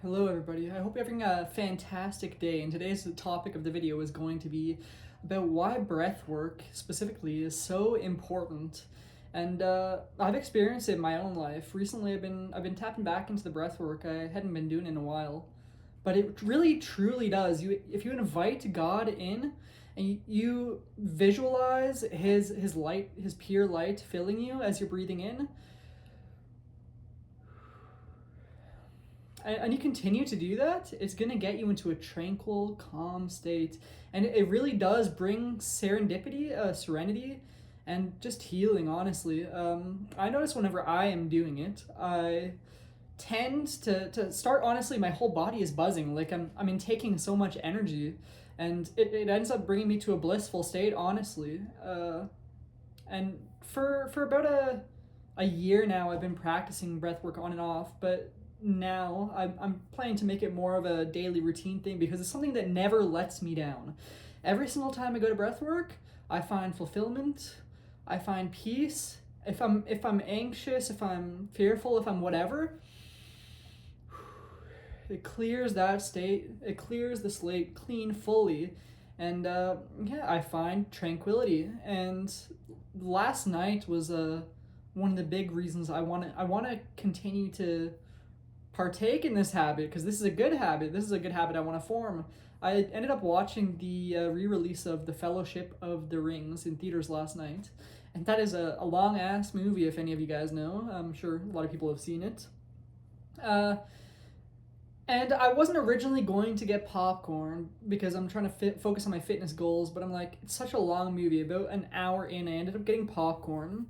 Hello everybody, I hope you're having a fantastic day, and today's topic of the video is going to be about why breath work specifically is so important. And I've experienced it in my own life. Recently I've been tapping back into the breath work I hadn't been doing in a while. But it really truly does. If you invite God in and you visualize his light, his pure light filling you as you're breathing in, and you continue to do that, it's going to get you into a tranquil, calm state. And it really does bring serendipity, serenity, and just healing, honestly. I notice whenever I am doing it, I tend to start, honestly, my whole body is buzzing. Like I'm intaking so much energy, and it ends up bringing me to a blissful state, honestly. And for about a year now, I've been practicing breath work on and off, but now I'm planning to make it more of a daily routine thing because it's something that never lets me down. Every single time I go to breath work, I find fulfillment, I find peace. If I'm anxious, if I'm fearful, if I'm whatever, it clears that state, it clears the slate clean fully. And yeah, I find tranquility. And last night was one of the big reasons I want to continue to partake in this habit, because this is a good habit. This is a good habit I want to form. I ended up watching the re-release of The Fellowship of the Rings in theaters last night, and that is a long ass movie. If any of you guys know, I'm sure a lot of people have seen it. And I wasn't originally going to get popcorn because I'm trying to focus on my fitness goals, but I'm like, it's such a long movie, about an hour in. I ended up getting popcorn.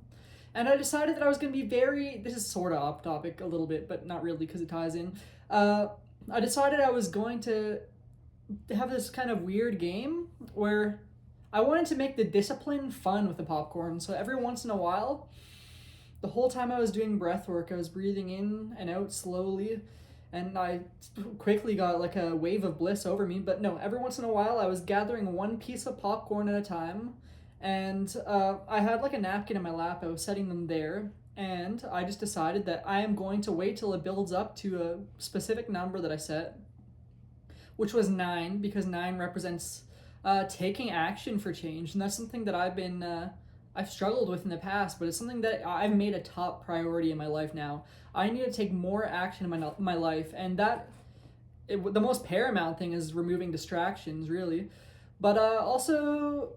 And I decided that I was going to be this is sort of off topic a little bit, but not really because it ties in. I decided I was going to have this kind of weird game where I wanted to make the discipline fun with the popcorn. So every once in a while, the whole time I was doing breath work, I was breathing in and out slowly, and I quickly got like a wave of bliss over me. But no, every once in a while, I was gathering one piece of popcorn at a time, and I had like a napkin in my lap. I was setting them there, and I just decided that I am going to wait till it builds up to a specific number that I set, which was 9, because 9 represents taking action for change. And that's something that I've struggled with in the past, but it's something that I've made a top priority in my life now. I need to take more action in my life, and the most paramount thing is removing distractions, really, but also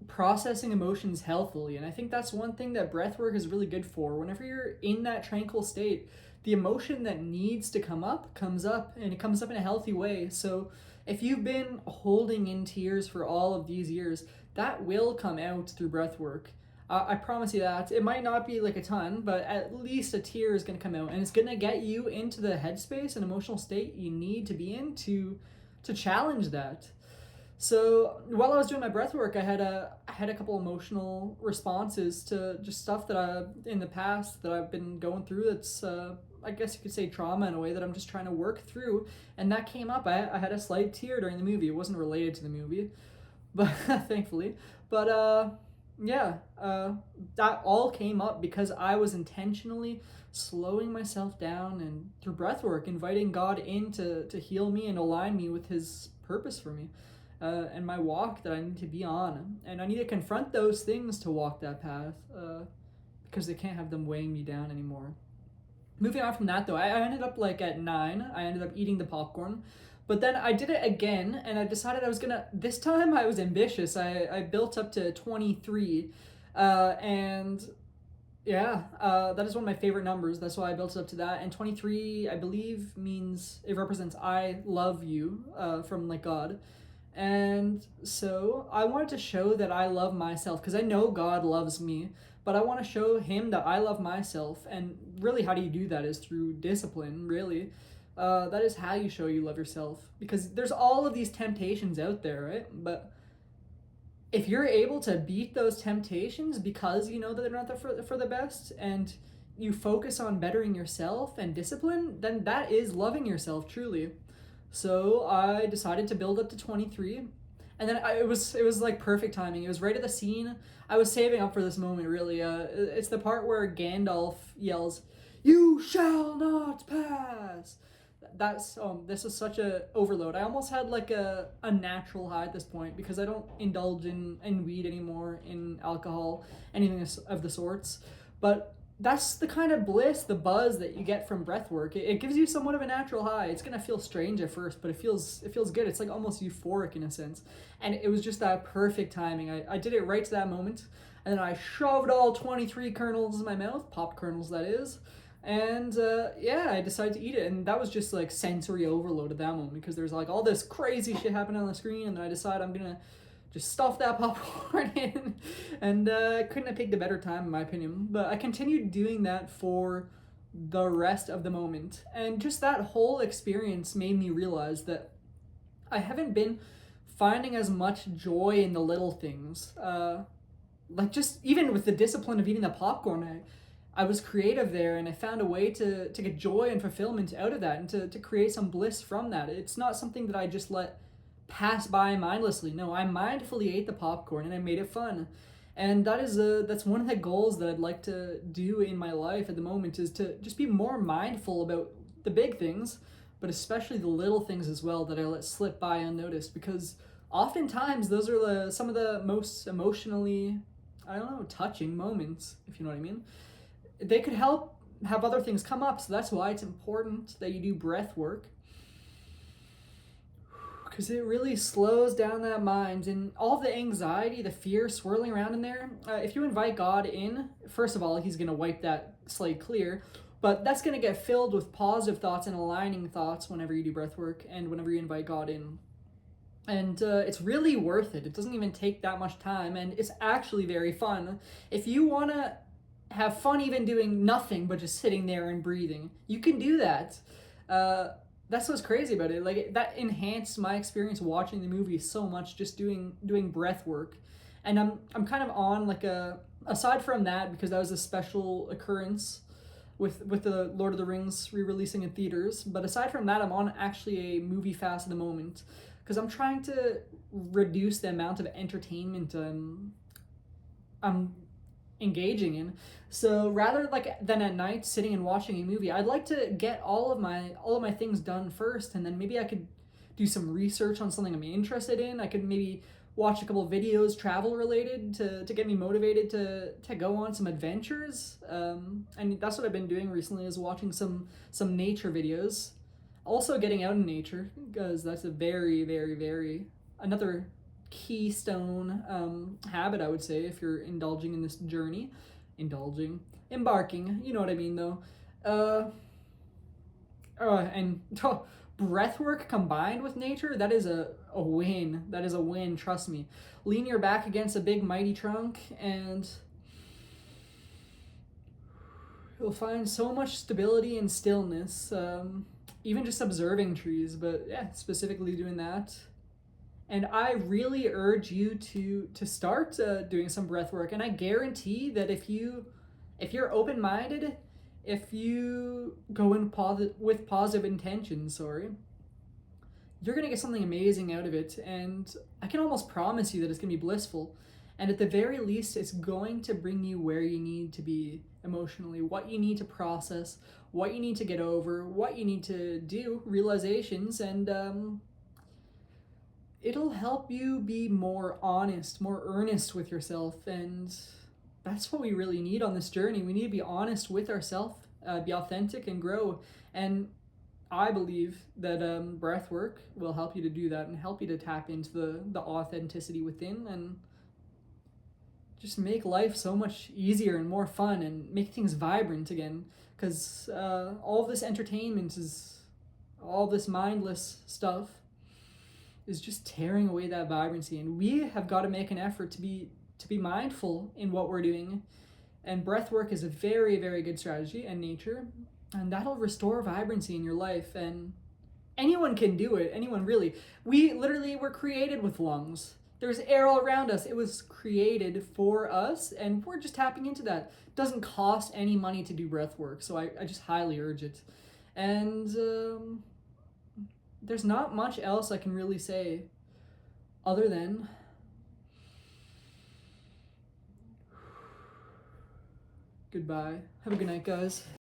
processing emotions healthily. And I think that's one thing that breathwork is really good for. Whenever you're in that tranquil state, the emotion that needs to come up comes up, and it comes up in a healthy way. So if you've been holding in tears for all of these years, that will come out through breathwork. I promise you that. It might not be like a ton, but at least a tear is going to come out, and it's going to get you into the headspace and emotional state you need to be in to challenge that. So while I was doing my breath work, I had a couple emotional responses to just stuff that in the past that I've been going through. That's I guess you could say trauma in a way that I'm just trying to work through, and that came up. I had a slight tear during the movie. It wasn't related to the movie, but thankfully. But yeah, that all came up because I was intentionally slowing myself down, and through breath work, inviting God in to heal me and align me with His purpose for me. And my walk that I need to be on. And I need to confront those things to walk that path, because they can't have them weighing me down anymore. Moving on from that, though, I ended up like at 9. I ended up eating the popcorn. But then I did it again, and I decided I was gonna. This time I was ambitious. I built up to 23. And yeah, that is one of my favorite numbers. That's why I built it up to that. And 23, I believe, means it represents I love you, from like God. And so I wanted to show that I love myself, because I know God loves me, but I want to show Him that I love myself. And really, how do you do that is through discipline, really. That is how you show you love yourself, because there's all of these temptations out there, right? But if you're able to beat those temptations because you know that they're not there for the best, and you focus on bettering yourself and discipline, then that is loving yourself truly. So I decided to build up to 23, and then it was like perfect timing. It was right at the scene. I was saving up for this moment, really. It's the part where Gandalf yells, "You shall not pass." this is such a overload. I almost had like a natural high at this point because I don't indulge in weed anymore, in alcohol, anything of the sorts. But that's the kind of bliss, the buzz that you get from breath work. It gives you somewhat of a natural high. It's gonna feel strange at first, but it feels good. It's like almost euphoric in a sense. And it was just that perfect timing. I did it right to that moment, and then I shoved all 23 kernels in my mouth, popped kernels that is, and yeah, I decided to eat it, and that was just like sensory overload at that moment because there's like all this crazy shit happening on the screen, and then I decided I'm gonna just stuff that popcorn in, and couldn't have picked a better time in my opinion. But I continued doing that for the rest of the moment, and just that whole experience made me realize that I haven't been finding as much joy in the little things. Like just even with the discipline of eating the popcorn, I was creative there, and I found a way to get joy and fulfillment out of that, and to create some bliss from that. It's not something that I just let pass by mindlessly. No, I mindfully ate the popcorn and I made it fun. And that's one of the goals that I'd like to do in my life at the moment, is to just be more mindful about the big things, but especially the little things as well that I let slip by unnoticed, because oftentimes those are some of the most emotionally, I don't know, touching moments, if you know what I mean. They could help have other things come up, so that's why it's important that you do breath work, because it really slows down that mind and all the anxiety, the fear swirling around in there. If you invite God in, first of all, he's going to wipe that slate clear, but that's going to get filled with positive thoughts and aligning thoughts whenever you do breath work and whenever you invite God in. And it's really worth it. It doesn't even take that much time, and it's actually very fun. If you want to have fun even doing nothing but just sitting there and breathing, you can do that. That's what's crazy about it. Like that enhanced my experience watching the movie so much, just doing breath work. And I'm kind of on like aside from that, because that was a special occurrence with the Lord of the Rings re-releasing in theaters, but aside from that, I'm on actually a movie fast at the moment because I'm trying to reduce the amount of entertainment I'm engaging in. So rather like than at night sitting and watching a movie, I'd like to get all of my things done first, and then maybe I could do some research on something I'm interested in. I could maybe watch a couple of videos travel related to get me motivated to go on some adventures. And that's what I've been doing recently, is watching some nature videos. Also getting out in nature, because that's a very, very, very another keystone habit, I would say, if you're indulging in this journey. Embarking, you know what I mean though. And breath work combined with nature, that is a win. That is a win, trust me. Lean your back against a big mighty trunk and you'll find so much stability and stillness. Even just observing trees, but yeah, specifically doing that. And I really urge you to start doing some breath work. And I guarantee that if you're open-minded, if you go in with positive intentions, you're gonna get something amazing out of it. And I can almost promise you that it's gonna be blissful. And at the very least, it's going to bring you where you need to be emotionally, what you need to process, what you need to get over, what you need to do, realizations, and it'll help you be more honest, more earnest with yourself. And that's what we really need on this journey. We need to be honest with ourselves, be authentic and grow. And I believe that breath work will help you to do that and help you to tap into the authenticity within, and just make life so much easier and more fun and make things vibrant again. Because all this entertainment all this mindless stuff is just tearing away that vibrancy. And we have got to make an effort to be mindful in what we're doing. And breath work is a very, very good strategy, and nature. And that'll restore vibrancy in your life. And anyone can do it. Anyone, really. We literally were created with lungs. There's air all around us. It was created for us, and we're just tapping into that. It doesn't cost any money to do breath work, so I just highly urge it. And there's not much else I can really say other than goodbye. Have a good night, guys.